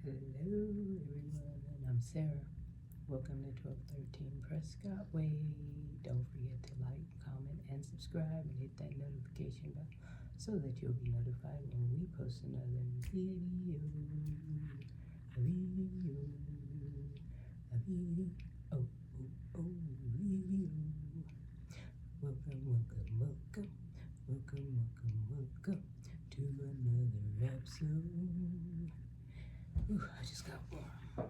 Hello everyone, I'm Sarah. Welcome to 1213 Prescott Way. Don't forget to like, comment, and subscribe and hit that notification bell so that you'll be notified when we post another video. Oh, oh, oh, video. Welcome to another episode. Ooh, I just got warm.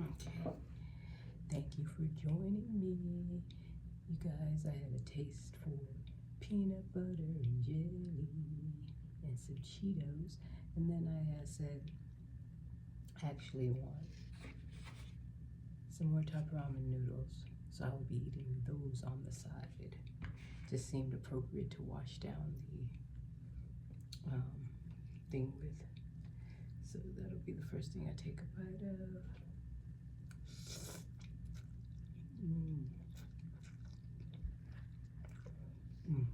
Okay. Thank you for joining me. You guys, I had a taste for peanut butter and jelly and some Cheetos. And then I said, I actually want some more top ramen noodles. So I will be eating those on the side. Just seemed appropriate to wash down the thing with. So that'll be the first thing I take a bite of. Mm. Mm.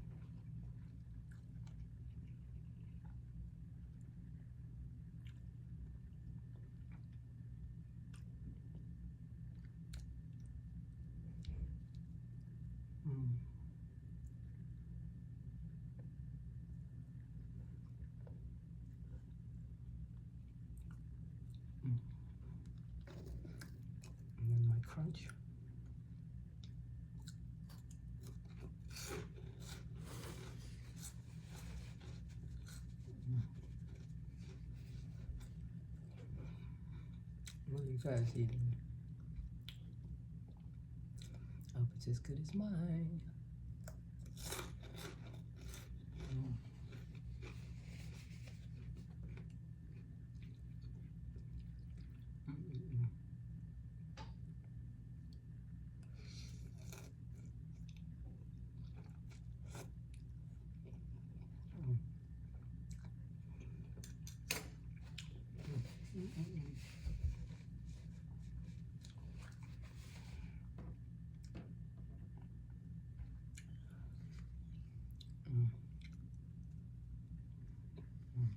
Mm. Mm. And then my crunch. Mm. What are you guys eating? I hope it's as good as mine. Mm. Mm-mm-mm. Mm. Mm-mm-mm. Mm. Mm.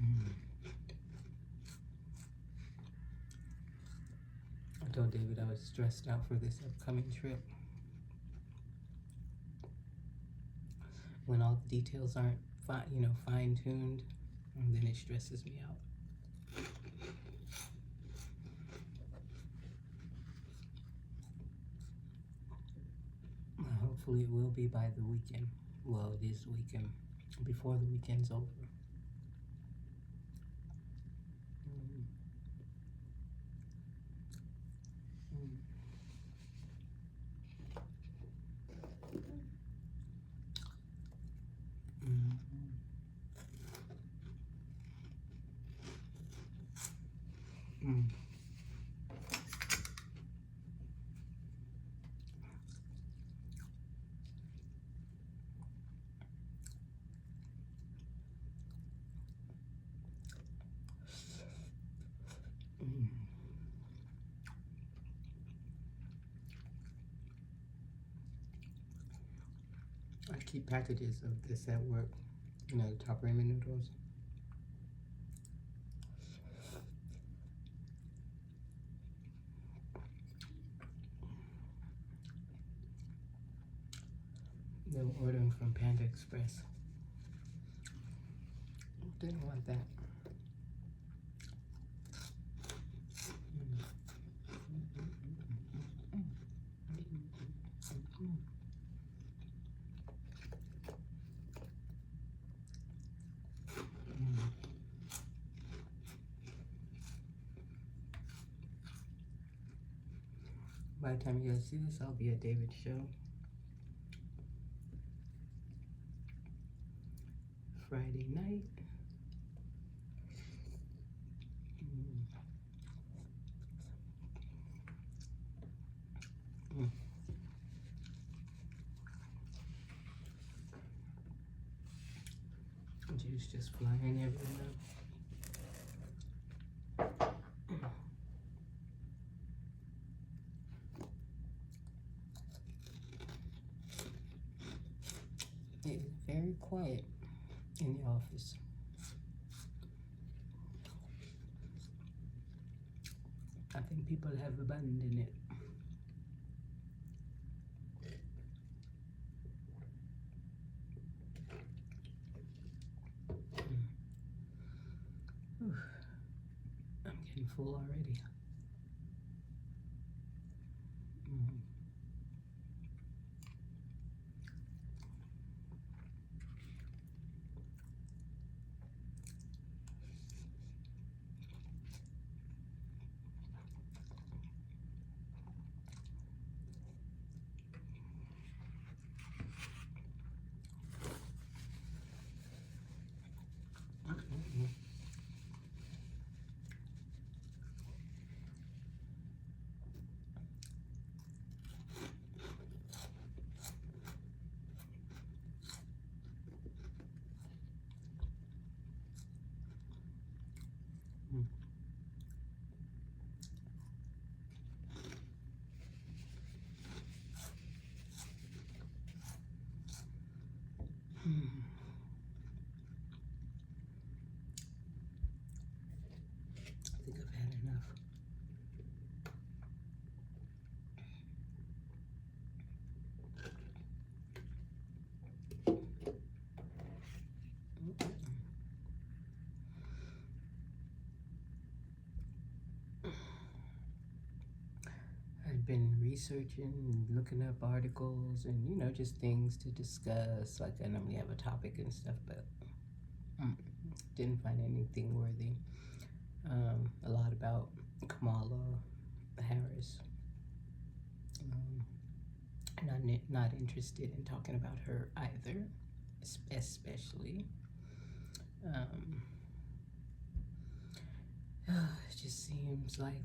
Mm. I told David I was stressed out for this upcoming trip. When all the details aren't fine-tuned, and then it stresses me out. Hopefully it will be by the weekend. Well, it is the weekend. Before the weekend's over. Mm. Mm. Mm. Mm. Mm. I keep packages of this at work. You know, the top ramen noodles. They were ordering from Panda Express. Didn't want that. By the time you guys see this, I'll be at David's show. Friday night. Mm. juice just flying everywhere. It is very quiet in the office. I think people have abandoned it. I'm getting full already. I think I've had enough. I've been researching, looking up articles, and just things to discuss. Like I normally have a topic and stuff, but didn't find anything worthy. A lot about Kamala Harris. Not interested in talking about her either, especially. It just seems like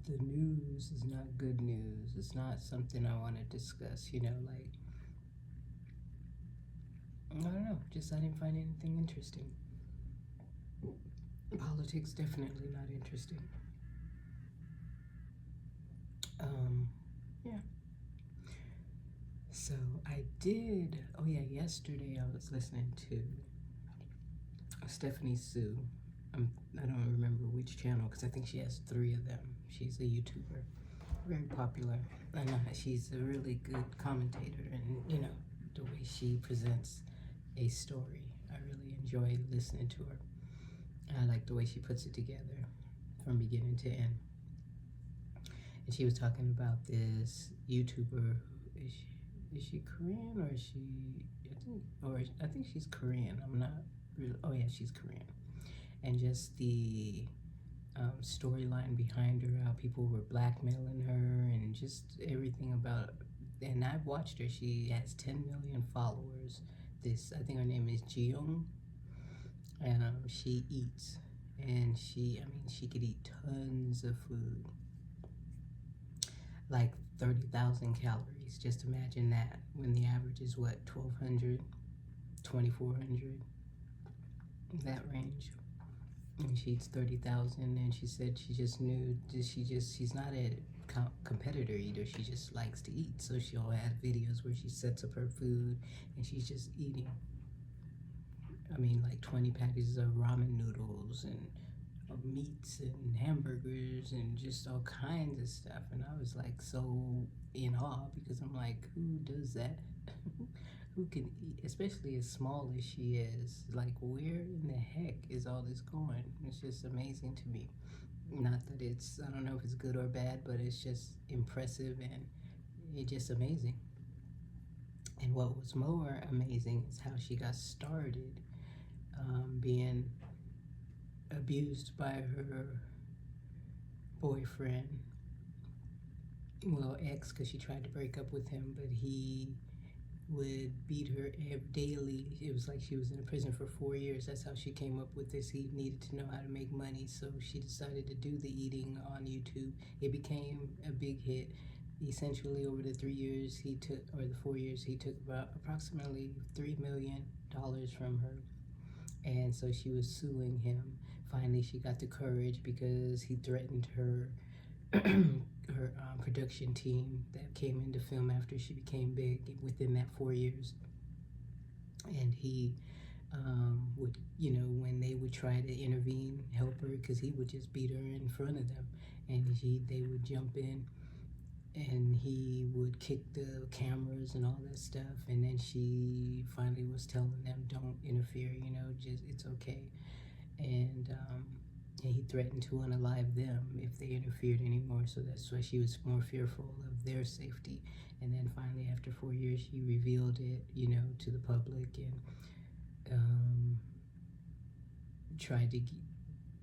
the news is not good news. It's not something I want to discuss, like, I don't know, just I didn't find anything interesting. Politics definitely not interesting. Yeah. So I did, yesterday I was listening to Stephanie Sue. I don't remember which channel because I think she has 3 of them. She's a YouTuber, very popular. I know she's a really good commentator, and the way she presents a story, I really enjoy listening to her. I like the way she puts it together from beginning to end. And she was talking about this YouTuber. Is she Korean or is she? I think she's Korean. I'm not really. Oh yeah, she's Korean. And just the storyline behind her, how people were blackmailing her, and just everything about. And I've watched her. She has 10 million followers. I think her name is Jeong, and she eats, and she could eat tons of food, like 30,000 calories. Just imagine that when the average is what, 1,200, 2,400, that range. And she eats 30,000, and she said she just knew she's not a competitor eater. She just likes to eat, so she'll have videos where she sets up her food and she's just eating. Like 20 packages of ramen noodles and meats and hamburgers and just all kinds of stuff. And I was like so in awe because I'm like, who does that? Who can eat, especially as small as she is? Like, where in the heck is all this going? It's just amazing to me. Not that I don't know if it's good or bad, but it's just impressive and it's just amazing. And what was more amazing is how she got started being abused by her boyfriend, ex, because she tried to break up with him, but he would beat her daily. It was like she was in prison for 4 years. That's how she came up with this. He needed to know how to make money, so she decided to do the eating on YouTube. It became a big hit. Essentially, over the 3 years the 4 years, he took about approximately $3 million from her. and so she was suing him. Finally, she got the courage because he threatened her her production team that came into film after she became big within that 4 years. And he would, you know, when they would try to intervene, help her, because he would just beat her in front of them, and they would jump in, and he would kick the cameras and all that stuff. And then she finally was telling them, don't interfere, you know, just, it's okay. And he threatened to unalive them if they interfered anymore, so that's why she was more fearful of their safety. And then finally, after 4 years, she revealed it, you know, to the public, and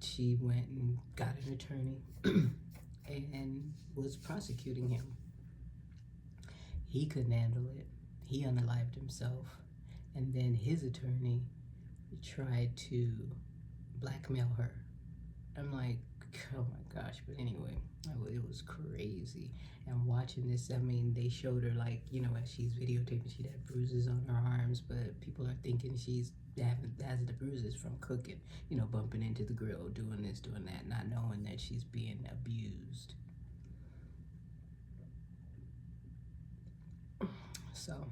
she went and got an attorney and was prosecuting him. He couldn't handle it. He unalived himself, and then his attorney tried to blackmail her. I'm like, oh my gosh. But anyway, it was crazy. And watching this, I mean, they showed her, like, you know, as she's videotaping, she'd have bruises on her arms, but people are thinking she's has the bruises from cooking, you know, bumping into the grill, doing this, doing that, not knowing that she's being abused. So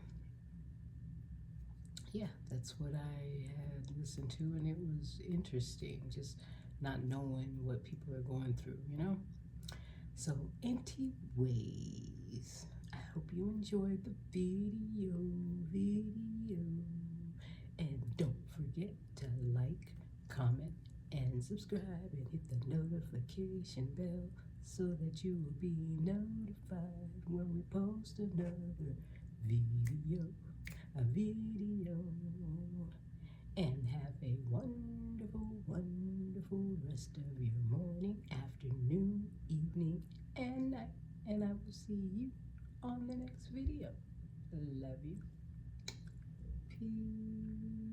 yeah, that's what I had listened to, and it was interesting, just not knowing what people are going through, you know. So anyways, I hope you enjoyed the video, and don't forget to like, comment, and subscribe, and hit the notification bell so that you will be notified when we post another video. And have a wonderful, wonderful rest of your morning, afternoon, evening, and night. And I will see you on the next video. Love you. Peace.